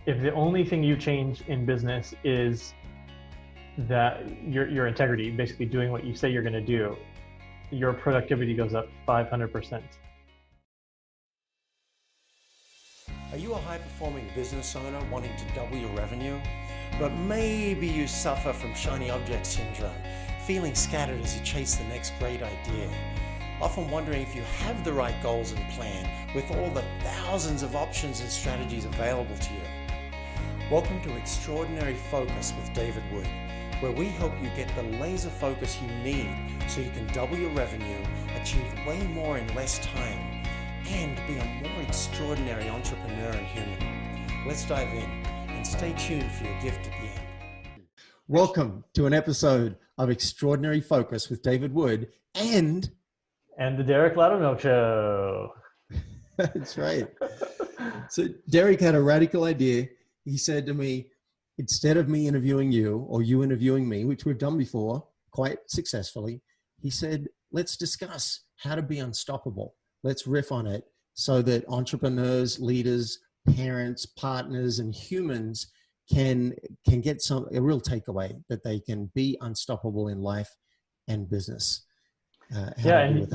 if the only thing you change in business is that your integrity, basically doing what you say you're going to do, your productivity goes up 500%. Are you a high-performing business owner wanting to double your revenue? But maybe you suffer from shiny object syndrome, feeling scattered as you chase the next great idea. Often wondering if you have the right goals and plan with all the thousands of options and strategies available to you. Welcome to Extraordinary Focus with David Wood, where we help you get the laser focus you need so you can double your revenue, achieve way more in less time, and be a more extraordinary entrepreneur and human. Let's dive in and stay tuned for your gift at the end. Welcome to an episode of Extraordinary Focus with David Wood and the Derek Loudermilk Show. That's right. So Derek had a radical idea. He said to me, instead of me interviewing you or you interviewing me, which we've done before quite successfully, he said, let's discuss how to be unstoppable. Let's riff on it so that entrepreneurs, leaders, parents, partners, and humans can get a real takeaway that they can be unstoppable in life and business. And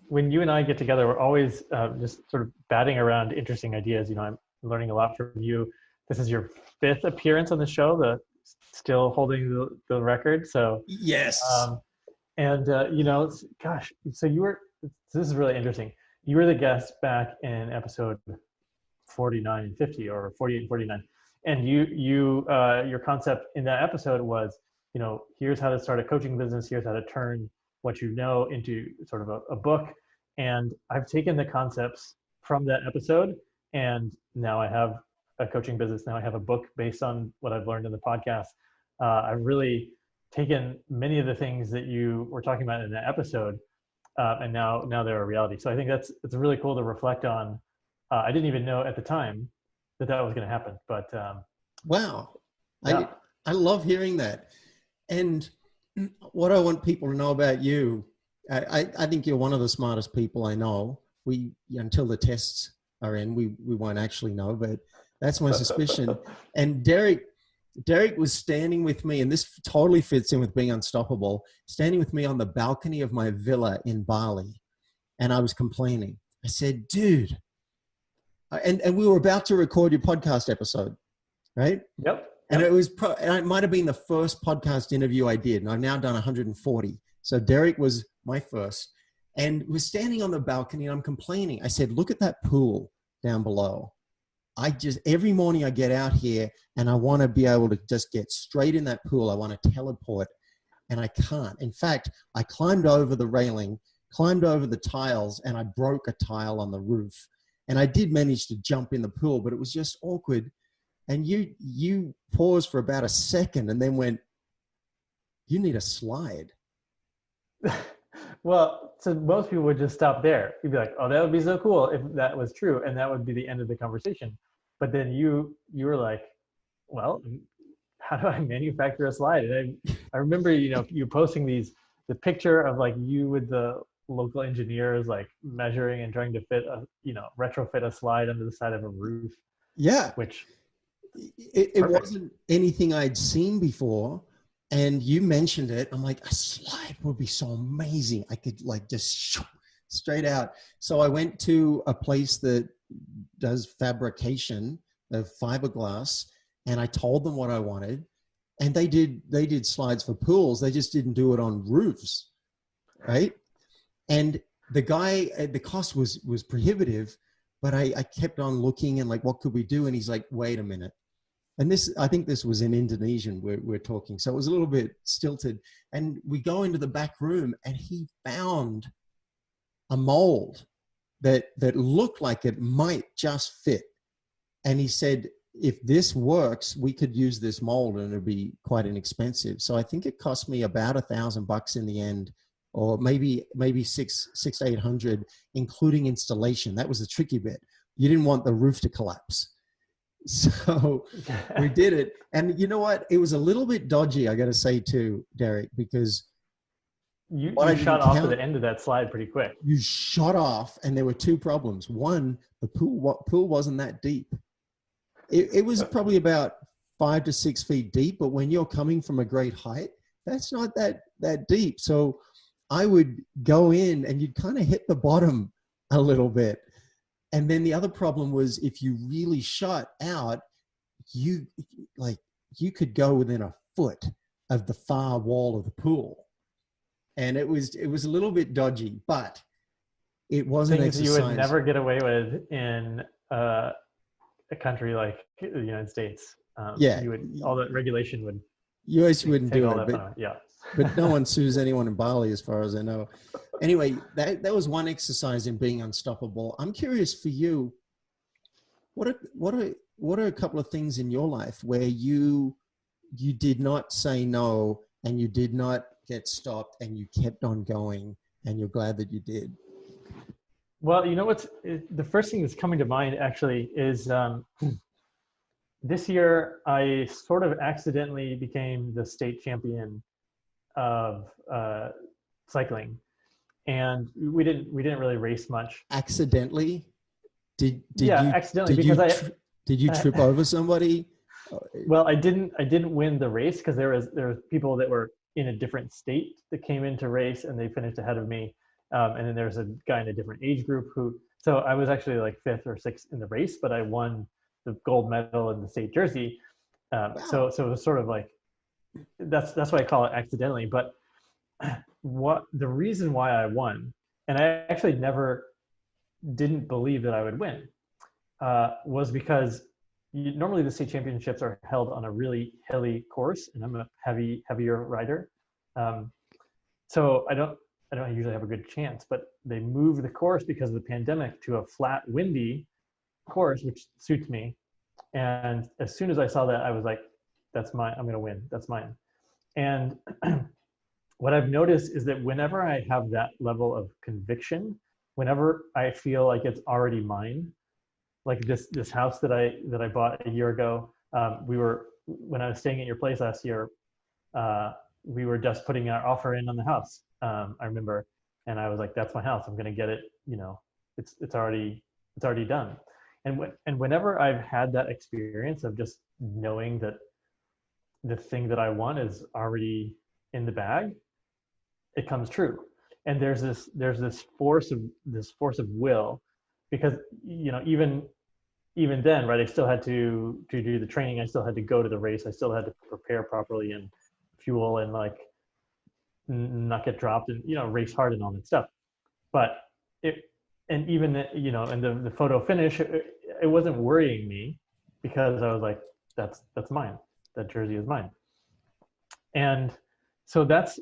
when you and I get together, we're always just sort of batting around interesting ideas. You know, I'm learning a lot from you. This is your 5th appearance on the show, still holding the record. So yes. You know, gosh, so this is really interesting. You were the guest back in episode 49 and 50, or 48 and 49. And your concept in that episode was, you know, here's how to start a coaching business. Here's how to turn what you know into sort of a book. And I've taken the concepts from that episode, and now I have a coaching business. Now I have a book based on what I've learned in the podcast. I've really taken many of the things that you were talking about in that episode, and now they're a reality. So I think it's really cool to reflect on. I didn't even know at the time that was going to happen, but wow, yeah. I love hearing that. And what I want people to know about you, I think you're one of the smartest people I know. Until the tests are in, we won't actually know, but that's my suspicion. And Derek was standing with me, and this totally fits in with being unstoppable, standing with me on the balcony of my villa in Bali. And I was complaining. I said, dude, and we were about to record your podcast episode, right? Yep. And it might have been the first podcast interview I did. And I've now done 140. So Derek was my first, and we're standing on the balcony, and I'm complaining. I said, look at that pool down below. Every morning I get out here and I want to be able to just get straight in that pool. I want to teleport, and I can't. In fact, I climbed over the railing, climbed over the tiles, and I broke a tile on the roof. And I did manage to jump in the pool, but it was just awkward. And you paused for about a second and then went, you need a slide. Well, so most people would just stop there. You'd be like, oh, that would be so cool if that was true. And that would be the end of the conversation. But then you were like, well, how do I manufacture a slide? And I remember, you know, you posting the picture of like you with the local engineers, like measuring and trying to retrofit a slide under the side of a roof. Yeah. Which it wasn't anything I'd seen before. And you mentioned it. I'm like, a slide would be so amazing. I could like just straight out. So I went to a place that does fabrication of fiberglass, and I told them what I wanted. And they did slides for pools. They just didn't do it on roofs, right? And the cost was prohibitive, but I kept on looking and like, what could we do? And he's like, wait a minute. And I think this was in Indonesian we're talking. So it was a little bit stilted. And we go into the back room, and he found a mold that looked like it might just fit. And he said, if this works, we could use this mold and it'd be quite inexpensive. So I think it cost me about $1,000 in the end, or maybe six to 800, including installation. That was the tricky bit. You didn't want the roof to collapse. So we did it. And you know what? It was a little bit dodgy, I got to say too, Derek, because you shot off to the end of that slide pretty quick. You shot off, and there were 2 problems. One, the pool wasn't that deep. it was probably about 5 to 6 feet deep, but when you're coming from a great height, that's not that deep. So I would go in and you'd kind of hit the bottom a little bit. And then the other problem was if you really shot out, you could go within a foot of the far wall of the pool. And it was a little bit dodgy, but it was an Things exercise. you would never get away with in a country like the United States. Yeah. All the regulation would. You actually wouldn't take do all it, that yeah. but no one sues anyone in Bali, as far as I know. Anyway, that was one exercise in being unstoppable. I'm curious for you, what are a couple of things in your life where you did not say no and you did not get stopped and you kept on going and you're glad that you did? Well, you know the first thing that's coming to mind actually is this year I sort of accidentally became the state champion of cycling, and we didn't really race much. Accidentally? Did accidentally, did you trip over somebody? Well, I didn't win the race because there was people that were in a different state that came in to race and they finished ahead of me. And then there's a guy in a different age group so I was actually like 5th or 6th in the race, but I won the gold medal in the state jersey. Wow. So it was sort of like, that's why I call it accidentally. But the reason why I won, and I actually didn't believe that I would win, was because normally the state championships are held on a really hilly course, and I'm a heavier rider. So I don't usually have a good chance, but they moved the course because of the pandemic to a flat, windy course, which suits me. And as soon as I saw that, I was like, that's mine. I'm going to win. That's mine. And what I've noticed is that whenever I have that level of conviction, whenever I feel like it's already mine, like this house that I bought a year ago, when I was staying at your place last year, we were just putting our offer in on the house. I remember, and I was like, that's my house. I'm going to get it. It's already done. And whenever I've had that experience of just knowing that the thing that I want is already in the bag, it comes true. And there's this force of will, because even then, right, I still had to do the training. I still had to go to the race. I still had to prepare properly and fuel and like not get dropped and race hard and all that stuff. But even the photo finish, it wasn't worrying me because I was like, that's mine. That jersey is mine. And so there's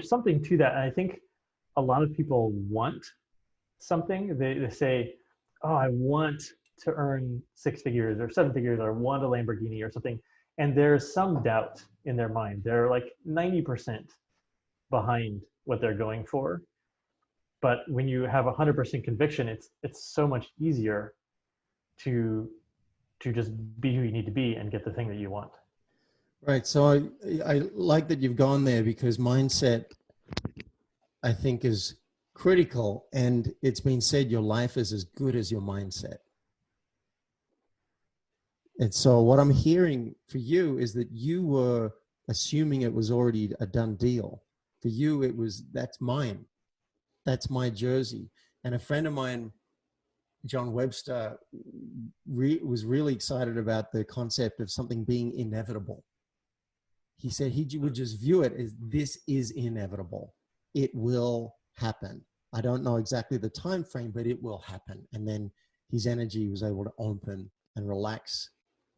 something to that. And I think a lot of people want something. They say, oh, I want to earn 6 figures or 7 figures, or want a Lamborghini or something. And there's some doubt in their mind. They're like 90% behind what they're going for. But when you have 100% conviction, it's so much easier to just be who you need to be and get the thing that you want. Right. So I like that you've gone there, because mindset, I think, is critical. And it's been said your life is as good as your mindset. And so what I'm hearing for you is that you were assuming it was already a done deal. For you, it was, that's mine. That's my jersey. And a friend of mine, John Webster, was really excited about the concept of something being inevitable. He said he would just view it as, this is inevitable. It will happen. I don't know exactly the time frame, but it will happen. And then his energy was able to open and relax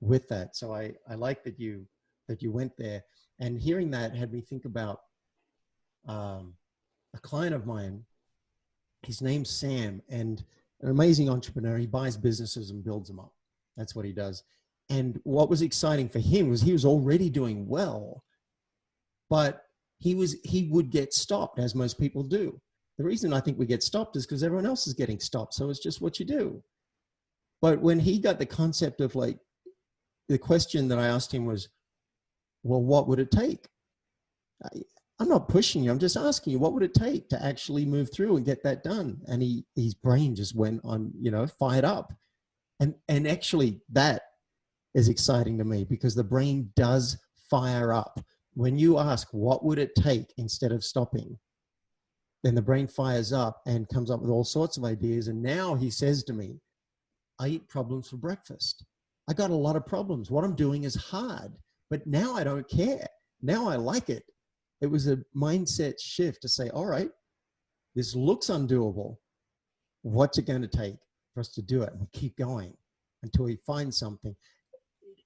with that. So I like that you went there. And hearing that had me think about a client of mine. His name's Sam, and an amazing entrepreneur. He buys businesses and builds them up. That's what he does. And what was exciting for him was he was already doing well, but he would get stopped, as most people do. The reason I think we get stopped is because everyone else is getting stopped. So it's just what you do. But when he got the concept of, like, the question that I asked him was, well, what would it take? I'm not pushing you. I'm just asking you, what would it take to actually move through and get that done? And his brain just went on, fired up. And actually that is exciting to me because the brain does fire up. When you ask, what would it take instead of stopping? Then the brain fires up and comes up with all sorts of ideas. And now he says to me, I eat problems for breakfast. I got a lot of problems. What I'm doing is hard, but now I don't care. Now I like it. It was a mindset shift to say, all right, this looks undoable. What's it going to take for us to do it? And we keep going until we find something.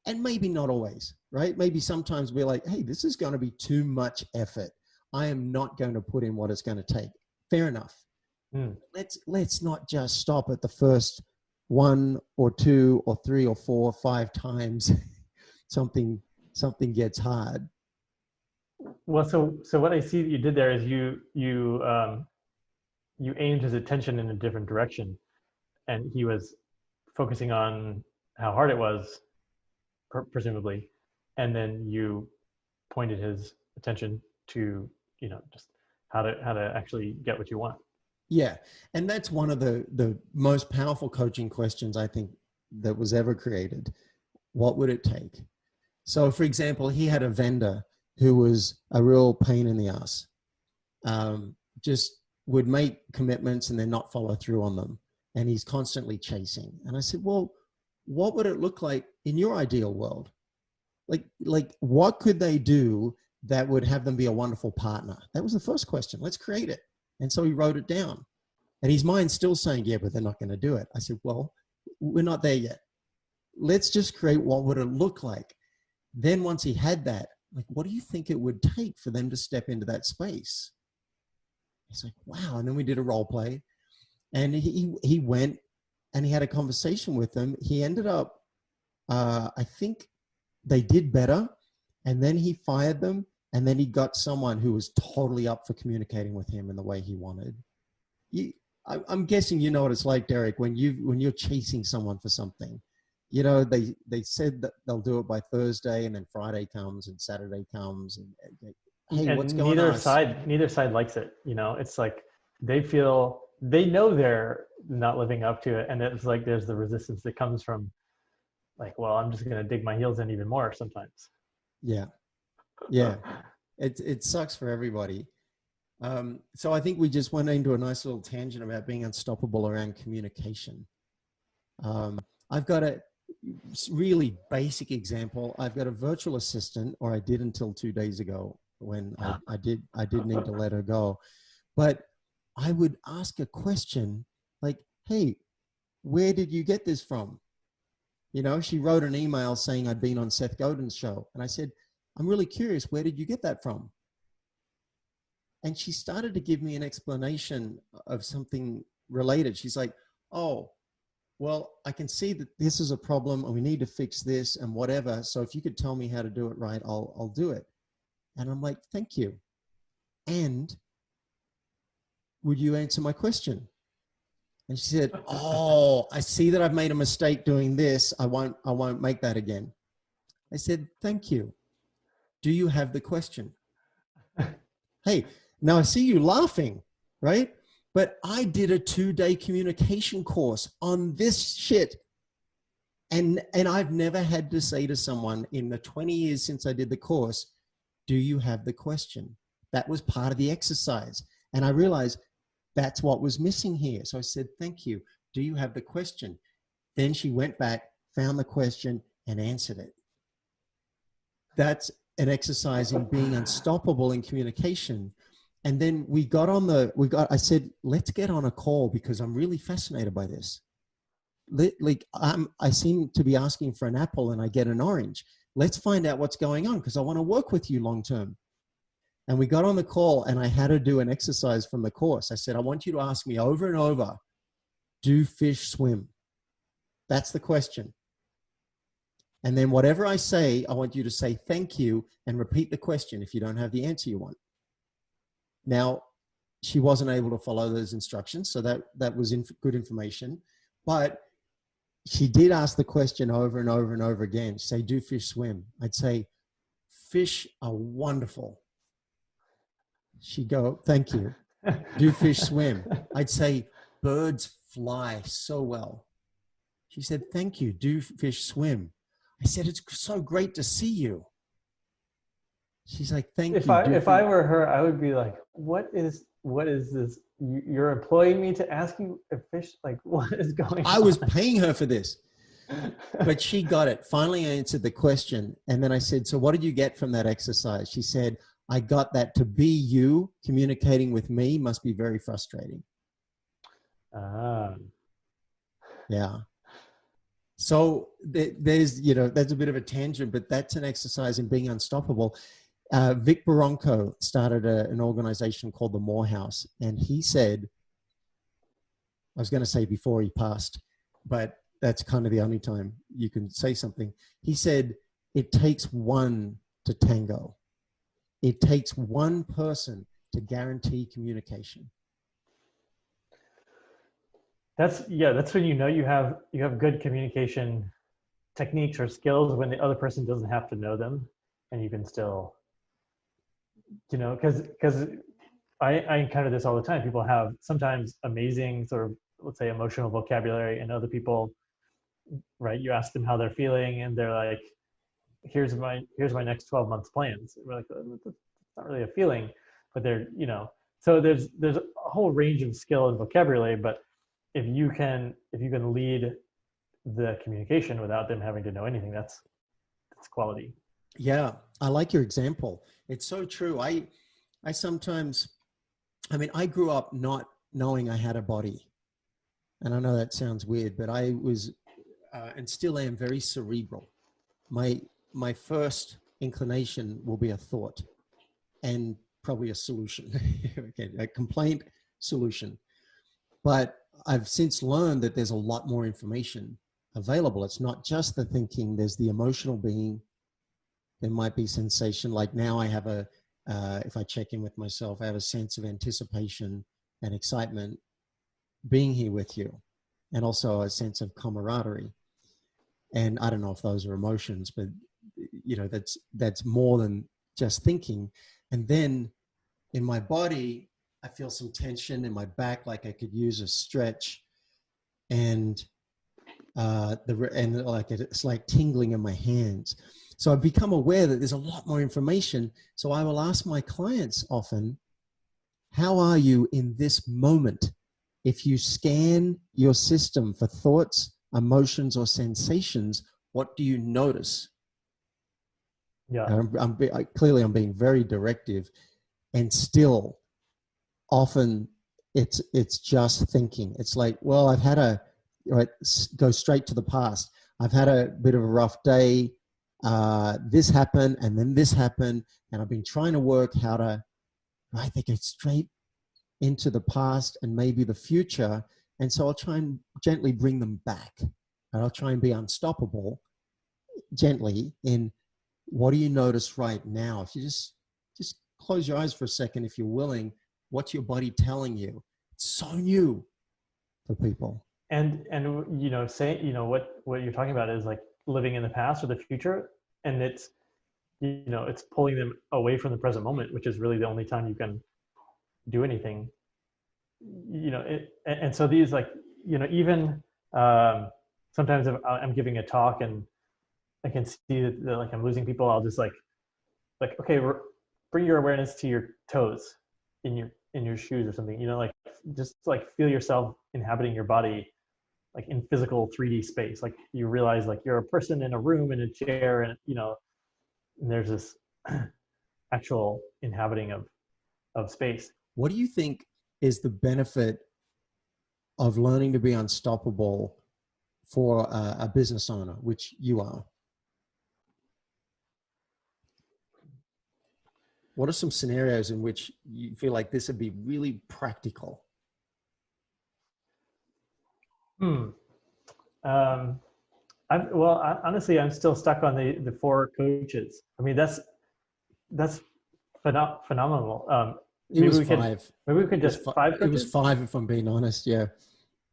And maybe not always, right? Maybe sometimes we're like, hey, this is going to be too much effort. I am not going to put in what it's going to take. Fair enough. Let's not just stop at the first 1 or 2 or 3 or 4 or 5 times something gets hard. Well, so what I see that you did there is you aimed his attention in a different direction, and he was focusing on how hard it was, presumably, and then you pointed his attention to just how to actually get what you want. Yeah, and that's one of the most powerful coaching questions I think that was ever created. What would it take? So, for example, he had a vendor who was a real pain in the ass. Just would make commitments and then not follow through on them. And he's constantly chasing. And I said, well, what would it look like in your ideal world? Like what could they do that would have them be a wonderful partner? That was the first question. Let's create it. And so he wrote it down. And his mind's still saying, yeah, but they're not going to do it. I said, well, we're not there yet. Let's just create what would it look like. Then once he had that, like, what do you think it would take for them to step into that space? He's like, wow. And then we did a role play, and he went and he had a conversation with them. He ended up, I think they did better. And then he fired them. And then he got someone who was totally up for communicating with him in the way he wanted. I'm guessing you know what it's like, Derek, when you're chasing someone for something. They said that they'll do it by Thursday, and then Friday comes and Saturday comes, and hey, what's going on? Neither side likes it. It's like they know they're not living up to it, and it's like there's the resistance that comes from, like, well, I'm just going to dig my heels in even more sometimes. Yeah, it sucks for everybody. So I think we just went into a nice little tangent about being unstoppable around communication. I've got a really basic example. I've got a virtual assistant, or I did until 2 days ago when I did need to let her go. But I would ask a question like, hey, where did you get this from? She wrote an email saying I'd been on Seth Godin's show. And I said, I'm really curious, where did you get that from? And she started to give me an explanation of something related. She's like, oh, well, I can see that this is a problem and we need to fix this and whatever. So if you could tell me how to do it right, I'll do it. And I'm like, thank you. And would you answer my question? And she said, oh, I see that I've made a mistake doing this. I won't make that again. I said, thank you. Do you have the question? Hey, now I see you laughing, right? But I did a 2-day communication course on this shit. And I've never had to say to someone in the 20 years since I did the course, do you have the question? That was part of the exercise. And I realized that's what was missing here. So I said, thank you. Do you have the question? Then she went back, found the question, and answered it. That's an exercise in being unstoppable in communication. And then I said, let's get on a call because I'm really fascinated by this. I seem to be asking for an apple and I get an orange. Let's find out what's going on because I want to work with you long-term. And we got on the call and I had her do an exercise from the course. I said, I want you to ask me over and over, do fish swim? That's the question. And then whatever I say, I want you to say thank you and repeat the question if you don't have the answer you want. Now, she wasn't able to follow those instructions, so that was good information. But she did ask the question over and over and over again. She'd say, do fish swim? I'd say, fish are wonderful. She'd go, thank you. Do fish swim? I'd say, birds fly so well. She said, thank you. Do fish swim? I said, it's so great to see you. She's like, thank If you. I were her, I would be like, what is this? You're employing me to ask you a fish? Like, what is going on? I was paying her for this. But she got it. Finally, I answered the question. And then I said, so what did you get from that exercise? She said, I got that to be you communicating with me must be very frustrating. Yeah. So there's, that's a bit of a tangent, but that's an exercise in being unstoppable. Vic Baronco started an organization called the Morehouse. And he said, I was going to say before he passed, but that's kind of the only time you can say something. He said, it takes one to tango. It takes one person to guarantee communication. That's when you have good communication techniques or skills, when the other person doesn't have to know them, and you can still, because I encounter this all the time. People have sometimes amazing sort of, let's say, emotional vocabulary, and other people, right? You ask them how they're feeling, and they're like, here's my next 12 months plans. We're like, oh, that's not really a feeling, but they're, so there's a whole range of skill and vocabulary. But if you can lead the communication without them having to know anything, that's quality. Yeah, I like your example. It's so true. I sometimes, I grew up not knowing I had a body. And I know that sounds weird, but I was, and still am, very cerebral. My first inclination will be a thought and probably a solution, okay, a complaint, solution. But I've since learned that there's a lot more information available. It's not just the thinking, there's the emotional being. There might be sensation. Like now I have if I check in with myself, I have a sense of anticipation and excitement being here with you, and also a sense of camaraderie. And I don't know if those are emotions, but that's more than just thinking. And then in my body, I feel some tension in my back, like I could use a stretch, and it's like tingling in my hands. So I've become aware that there's a lot more information. So I will ask my clients often, how are you in this moment? If you scan your system for thoughts, emotions, or sensations, what do you notice? Yeah. Clearly I'm being very directive, and still often it's just thinking. It's like, well, I've had go straight to the past. I've had a bit of a rough day. This happened, and then this happened, and I've been trying to work how to, right? They go straight into the past and maybe the future. And so I'll try and gently bring them back. And I'll try and be unstoppable gently in, what do you notice right now? If you just close your eyes for a second, if you're willing, what's your body telling you? It's so new for people. And what you're talking about is like living in the past or the future, and it's pulling them away from the present moment, which is really the only time you can do anything. And so these, like, even sometimes if I'm giving a talk and I can see that like I'm losing people, I'll just like okay, bring your awareness to your toes in your shoes or something. Like just like feel yourself inhabiting your body, like in physical 3D space. Like you realize like you're a person in a room, in a chair, and and there's this actual inhabiting of space. What do you think is the benefit of learning to be unstoppable for a business owner, which you are? What are some scenarios in which you feel like this would be really practical? Honestly, I'm still stuck on the 4 coaches. I mean, that's phenomenal. It was 5. Maybe we could just 5 coaches? It was 5, if I'm being honest. Yeah.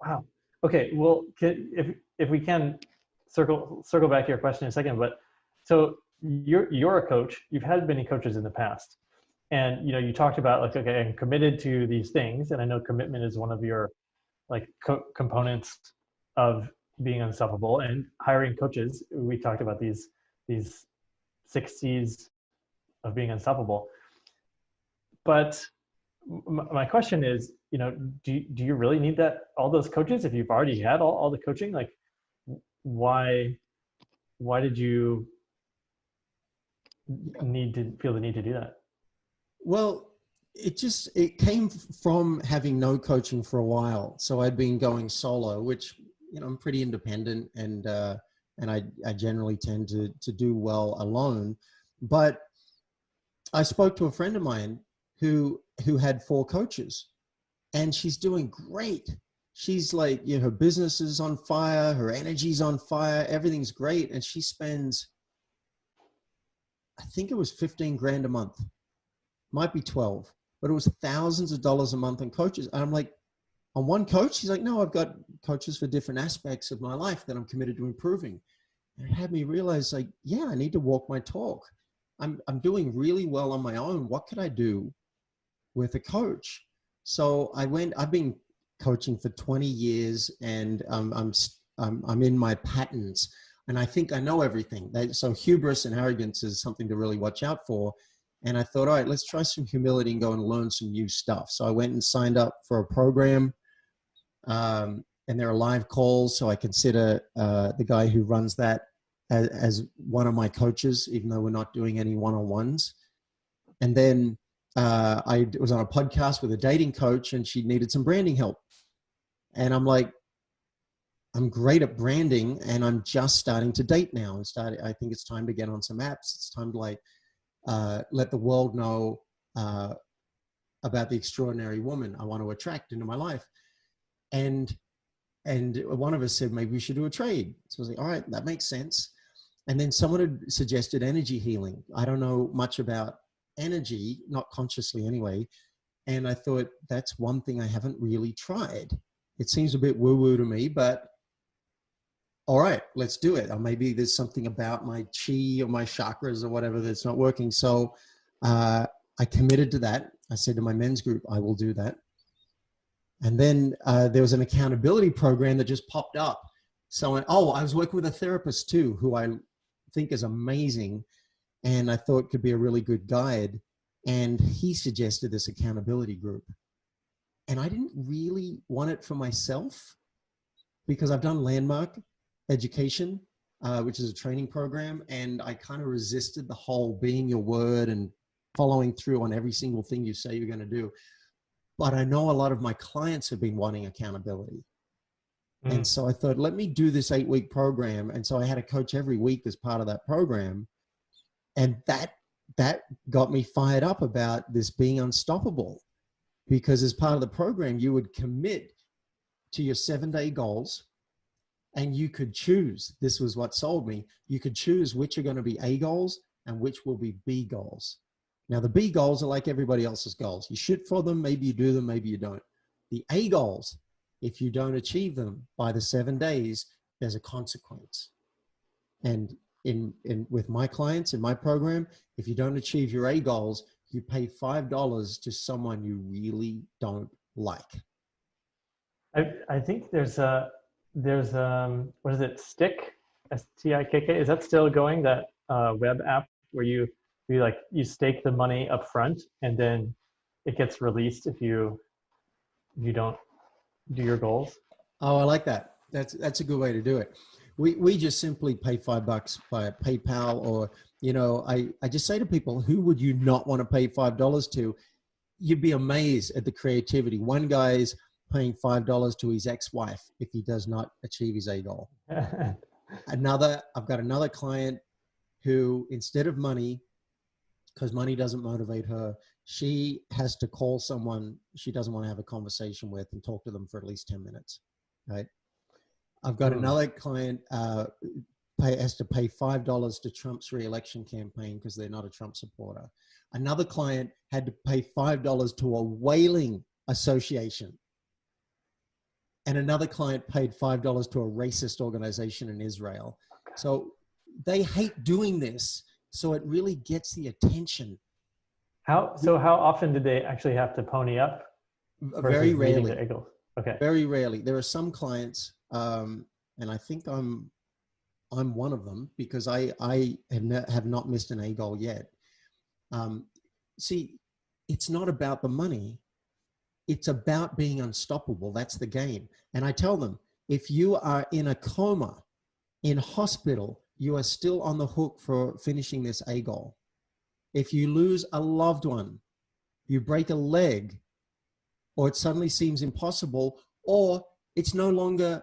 Wow. Okay. Well, if we can circle back to your question in a second, but so you're a coach. You've had many coaches in the past, and you talked about like, okay, I'm committed to these things, and I know commitment is one of your like components of being unstoppable and hiring coaches. We talked about these 6 C's of being unstoppable. But my question is, do you really need all those coaches if you've already had all the coaching? Like, why did you feel the need to do that? Well, it came from having no coaching for a while. So I'd been going solo, which, I'm pretty independent, and I generally tend to do well alone. But I spoke to a friend of mine who had 4 coaches, and she's doing great. She's like, her business is on fire, her energy's on fire, everything's great. And she spends, I think it was 15 grand a month, might be 12, but it was thousands of dollars a month on coaches. And I'm like, on one coach? She's like, no, I've got coaches for different aspects of my life that I'm committed to improving. And it had me realize, like, yeah, I need to walk my talk. I'm doing really well on my own. What could I do with a coach? So I've been coaching for 20 years, and I'm in my patterns, and I think I know everything. So hubris and arrogance is something to really watch out for. And I thought, all right, let's try some humility and go and learn some new stuff. So I went and signed up for a program, and there are live calls. So I consider the guy who runs that as one of my coaches, even though we're not doing any one-on-ones. And then I was on a podcast with a dating coach, and she needed some branding help. And I'm like, I'm great at branding, and I'm just starting to date now. I think it's time to get on some apps. It's time to let the world know about the extraordinary woman I want to attract into my life. And one of us said, maybe we should do a trade. So I was like, all right, that makes sense. And then someone had suggested energy healing. I don't know much about energy, not consciously anyway. And I thought, that's one thing I haven't really tried. It seems a bit woo-woo to me, but all right, let's do it. Or maybe there's something about my chi or my chakras or whatever that's not working. So I committed to that. I said to my men's group, I will do that. And then there was an accountability program that just popped up. So I was working with a therapist too, who I think is amazing, and I thought could be a really good guide. And he suggested this accountability group. And I didn't really want it for myself because I've done Landmark Education, which is a training program. And I kind of resisted the whole being your word and following through on every single thing you say you're going to do. But I know a lot of my clients have been wanting accountability. And so I thought, let me do this 8-week program. And so I had a coach every week as part of that program. And that got me fired up about this being unstoppable, because as part of the program, you would commit to your 7-day goals, and you could choose. This was what sold me. You could choose which are going to be A goals and which will be B goals. Now, the B goals are like everybody else's goals. You shoot for them. Maybe you do them. Maybe you don't. The A goals, if you don't achieve them by the 7 days, there's a consequence. And with my clients in my program, if you don't achieve your A goals, you pay $5 to someone you really don't like. I think there's what is it? Stick, STIKK. Is that still going? That web app where you stake the money up front, and then it gets released if you don't do your goals. Oh, I like that. That's a good way to do it. We just simply pay $5 via PayPal, or, I just say to people, who would you not want to pay $5 to? You'd be amazed at the creativity. One guy's paying $5 to his ex-wife if he does not achieve his A goal. I've got another client who, instead of money, because money doesn't motivate her, she has to call someone she doesn't want to have a conversation with and talk to them for at least 10 minutes, right? I've got another client has to pay $5 to Trump's re-election campaign because they're not a Trump supporter. Another client had to pay $5 to a whaling association. And another client paid $5 to a racist organization in Israel. So they hate doing this. So it really gets the attention. How often did they actually have to pony up? Very rarely. Okay. Very rarely. There are some clients, And I think I'm one of them because I have not missed an A goal yet. See, it's not about the money. It's about being unstoppable. That's the game. And I tell them, if you are in a coma, in hospital, you are still on the hook for finishing this A goal. If you lose a loved one, you break a leg, or it suddenly seems impossible, or it's no longer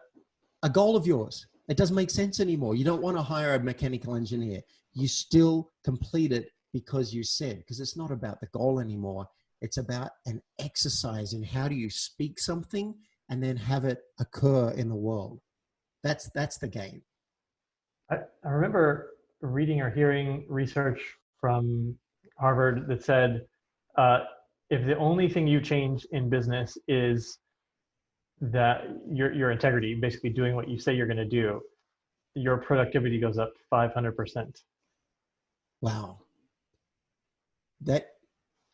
a goal of yours. It doesn't make sense anymore. You don't want to hire a mechanical engineer. You still complete it because you said, because it's not about the goal anymore. It's about an exercise in how do you speak something and then have it occur in the world. That's the game. I remember reading or hearing research from Harvard that said, if the only thing you change in business is that your integrity, basically doing what you say you're going to do, your productivity goes up 500%. Wow. That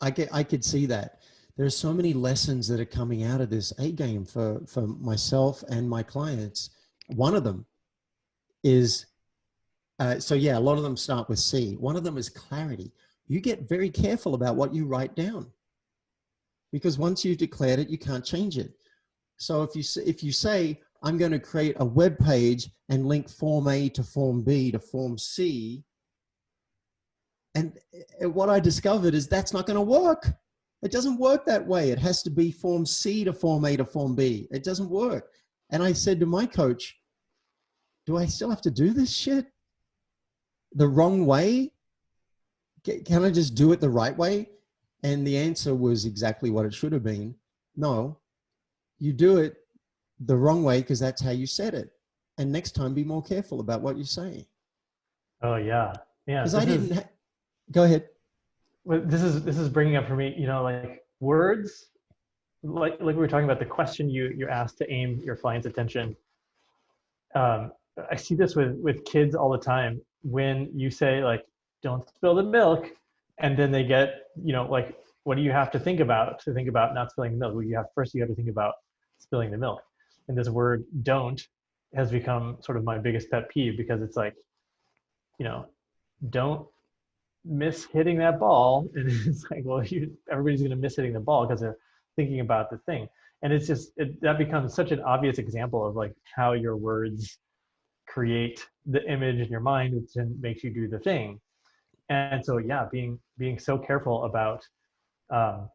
I could see that. There's so many lessons that are coming out of this A game for myself and my clients. One of them is, so yeah, a lot of them start with C. One of them is clarity. You get very careful about what you write down, because once you've declared it, you can't change it. So if you say, I'm going to create a web page and link Form A to Form B to Form C, and what I discovered is that's not going to work. It doesn't work that way. It has to be Form C to Form A to Form B. It doesn't work. And I said to my coach, do I still have to do this shit the wrong way? Can I just do it the right way? And the answer was exactly what it should have been. No, you do it the wrong way because that's how you said it. And next time, be more careful about what you say. Oh yeah. Yeah. Because I didn't, go ahead. Well, this is bringing up for me, like words, like we were talking about the question you asked to aim your client's attention. I see this with kids all the time. When you say like, don't spill the milk, and then they get, like, what do you have to think about not spilling the milk? Well, you have to think about spilling the milk. And this word "don't" has become sort of my biggest pet peeve, because it's like, don't miss hitting that ball. And it's like, well, everybody's going to miss hitting the ball because they're thinking about the thing. And it's just, that becomes such an obvious example of like how your words create the image in your mind, which then makes you do the thing. And so, yeah, being so careful about, I've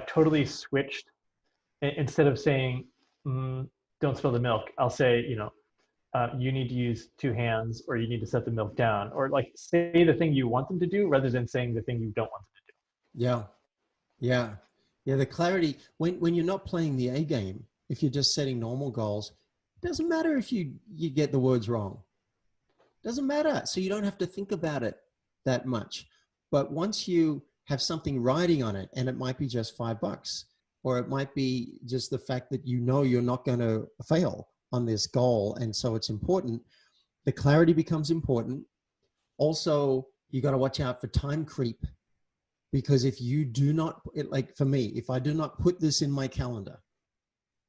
totally switched. Instead of saying, don't spill the milk, I'll say, you need to use two hands, or you need to set the milk down, or like say the thing you want them to do rather than saying the thing you don't want them to do. Yeah. Yeah. Yeah. The clarity, when you're not playing the A game, if you're just setting normal goals, it doesn't matter if you get the words wrong. Doesn't matter. So you don't have to think about it that much. But once you have something riding on it, and it might be just $5, or it might be just the fact that you're not going to fail on this goal, and so it's important. The clarity becomes important. Also, you got to watch out for time creep, because if you do not, like for me, if I do not put this in my calendar,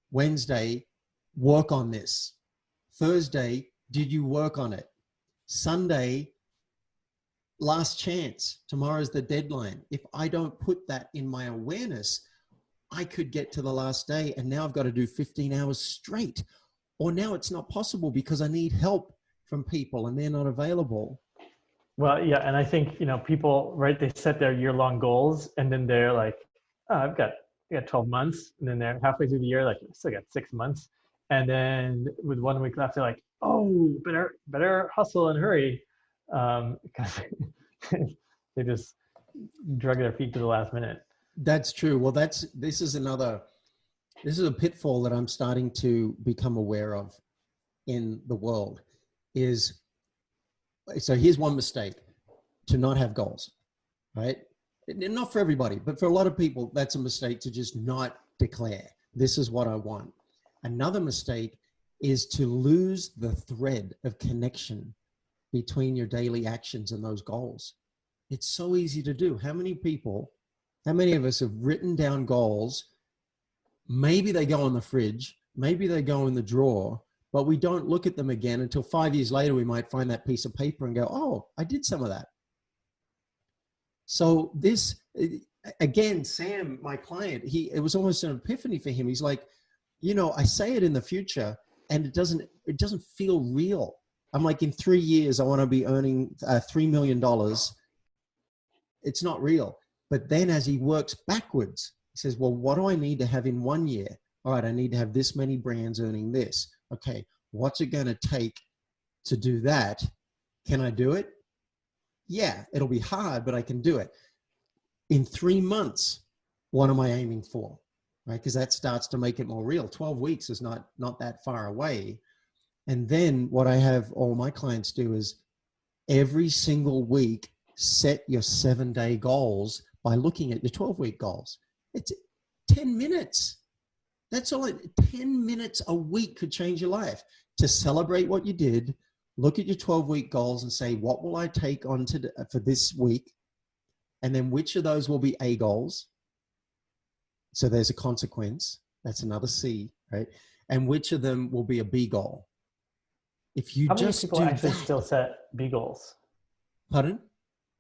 Wednesday, work on this. Thursday, did you work on it? Sunday, last chance. Tomorrow's the deadline. If I don't put that in my awareness, I could get to the last day and now I've got to do 15 hours straight. Or now it's not possible because I need help from people and they're not available. Well, yeah. And I think, people, right, they set their year-long goals and then they're like, oh, I got 12 months. And then they're halfway through the year, like, I still got 6 months. And then with 1 week left, they're like, oh, better hustle and hurry. Because they just drug their feet to the last minute. That's true. Well, this is a pitfall that I'm starting to become aware of in the world is, so here's one mistake: to not have goals, right? Not for everybody, but for a lot of people, that's a mistake, to just not declare, this is what I want. Another mistake is to lose the thread of connection between your daily actions and those goals. It's so easy to do. How many of us have written down goals? Maybe they go in the fridge, maybe they go in the drawer, but we don't look at them again until 5 years later. We might find that piece of paper and go, oh, I did some of that. So this, again, Sam, my client, it was almost an epiphany for him. He's like, I say it in the future and it doesn't feel real. I'm like, in 3 years, I want to be earning $3 million. It's not real. But then as he works backwards, he says, well, what do I need to have in 1 year? All right, I need to have this many brands earning this. Okay, what's it going to take to do that? Can I do it? Yeah, it'll be hard, but I can do it. In 3 months, what am I aiming for? Right? Because that starts to make it more real. 12 weeks is not that far away. And then what I have all my clients do is every single week, set your 7-day goals by looking at your 12-week goals. It's 10 minutes. That's all. 10 minutes a week could change your life. To celebrate what you did, look at your 12-week goals and say, what will I take on for this week? And then which of those will be A goals? So there's a consequence. That's another C, right? And which of them will be a B goal? If you just do that. How many people actually still set B goals? Pardon?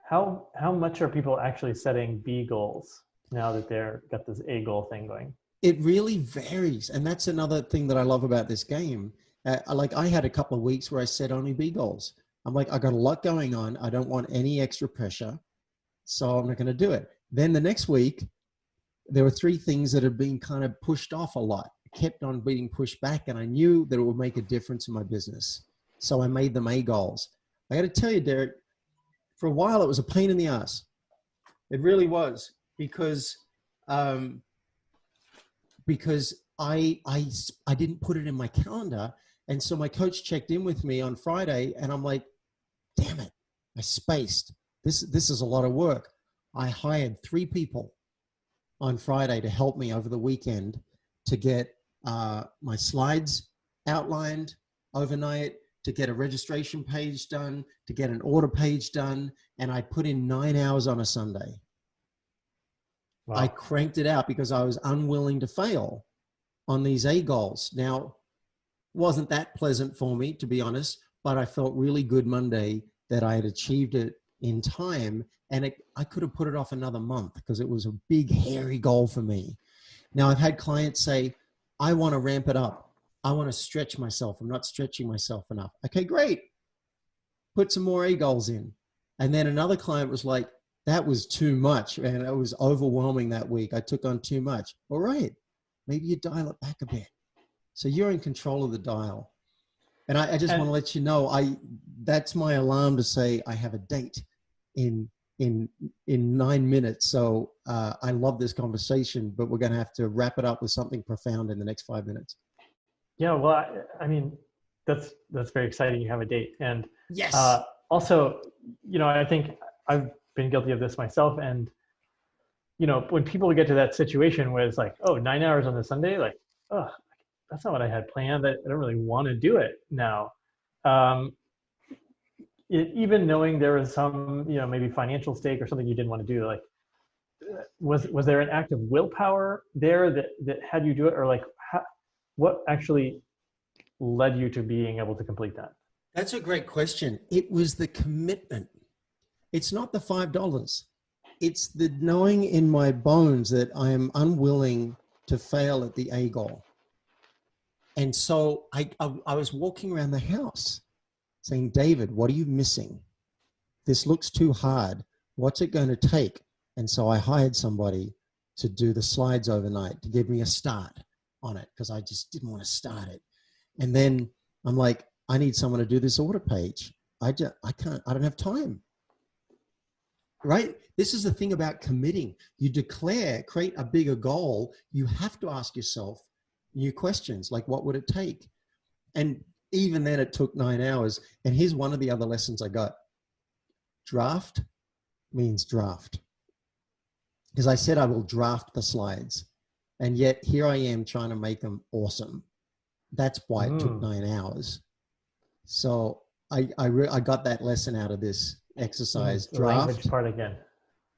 How much are people actually setting B goals now that they're got this A goal thing going? It really varies. And that's another thing that I love about this game. Like I had a couple of weeks where I set only B goals. I'm like, I got a lot going on. I don't want any extra pressure. So I'm not going to do it. Then the next week, there were 3 things that had been kind of pushed off a lot. Kept on being pushed back. And I knew that it would make a difference in my business. So I made them A goals. I got to tell you, Derek, for a while, it was a pain in the ass. It really was because I didn't put it in my calendar. And so my coach checked in with me on Friday and I'm like, damn it, I spaced. This is a lot of work. I hired 3 people on Friday to help me over the weekend to get my slides outlined overnight, to get a registration page done, to get an order page done. And I put in 9 hours on a Sunday. Wow. I cranked it out because I was unwilling to fail on these A goals. Now, wasn't that pleasant for me, to be honest, but I felt really good Monday that I had achieved it in time. And I could have put it off another month because it was a big, hairy goal for me. Now, I've had clients say, I want to ramp it up. I want to stretch myself. I'm not stretching myself enough. Okay, great. Put some more A goals in. And then another client was like, that was too much. And it was overwhelming that week. I took on too much. All right. Maybe you dial it back a bit. So you're in control of the dial. And I just want to let you know, that's my alarm to say I have a date in 9 minutes. So I love this conversation, but we're going to have to wrap it up with something profound in the next 5 minutes. Yeah, well, I mean, that's very exciting. You have a date. And yes. Also, I think I've been guilty of this myself. And, when people get to that situation where it's like, oh, 9 hours on a Sunday, like, oh, that's not what I had planned. I don't really want to do it now. Even knowing there was some, maybe financial stake or something you didn't want to do, like, was there an act of willpower there that had you do it, or like, what actually led you to being able to complete that? That's a great question. It was the commitment. It's not the $5. It's the knowing in my bones that I am unwilling to fail at the A goal. And so I was walking around the house saying, David, what are you missing? This looks too hard. What's it going to take? And so I hired somebody to do the slides overnight to give me a start on it because I just didn't want to start it. And then I'm like, I need someone to do this order page. I don't have time. Right? This is the thing about committing. You create a bigger goal. You have to ask yourself new questions like, what would it take? And even then it took 9 hours. And here's one of the other lessons I got. Draft means draft. Because I said I will draft the slides. And yet here I am trying to make them awesome. That's why it took 9 hours. So I got that lesson out of this exercise. The language part again.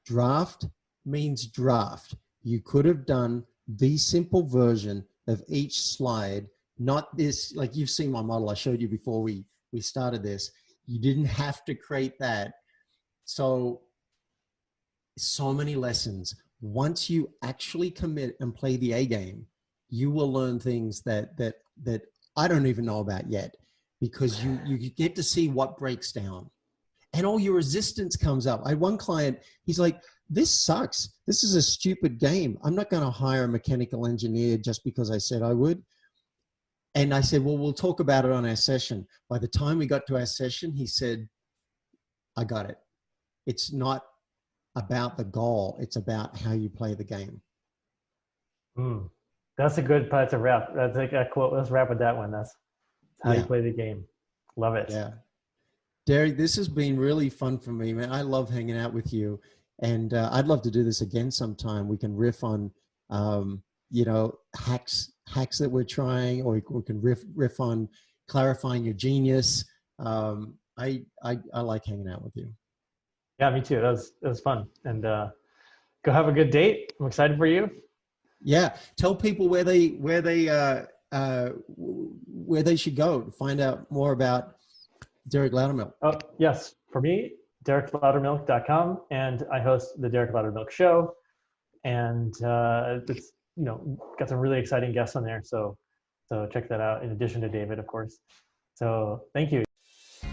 Draft means draft. You could have done the simple version of each slide not this, like you've seen my model. I showed you before we started this. You didn't have to create that. So many lessons. Once you actually commit and play the A game, you will learn things that I don't even know about yet, because you get to see what breaks down and all your resistance comes up. I had one client, he's like, this sucks. This is a stupid game. I'm not going to hire a mechanical engineer just because I said I would. And I said, well, we'll talk about it on our session. By the time we got to our session, he said, I got it. It's not about the goal. It's about how you play the game. That's a good part to wrap. That's like a quote. Let's wrap with that one. That's how you play the game. Love it. Yeah. Derek, this has been really fun for me, man. I love hanging out with you, and I'd love to do this again sometime. We can riff on, hacks that we're trying, or we can riff on clarifying your genius. I like hanging out with you. Yeah, me too. That was fun. And go have a good date. I'm excited for you. Yeah. Tell people where they should go to find out more about Derek Loudermilk. Oh, yes. For me, DerekLoudermilk.com, and I host the Derek Loudermilk Show. And it's, got some really exciting guests on there. So check that out, in addition to David, of course. So thank you.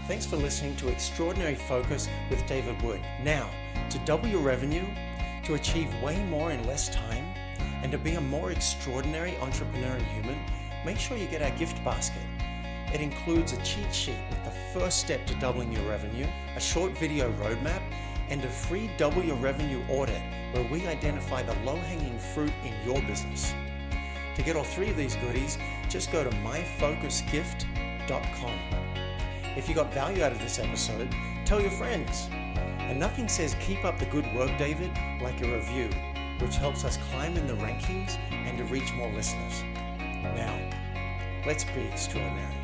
Thanks for listening to Extraordinary Focus with David Wood. Now, to double your revenue, to achieve way more in less time, and to be a more extraordinary entrepreneur and human, make sure you get our gift basket. It includes a cheat sheet with the first step to doubling your revenue, a short video roadmap, and a free double your revenue audit where we identify the low-hanging fruit in your business. To get all three of these goodies, just go to myfocusgift.com. If you got value out of this episode, tell your friends. And nothing says keep up the good work, David, like a review, which helps us climb in the rankings and to reach more listeners. Now, let's be extraordinary.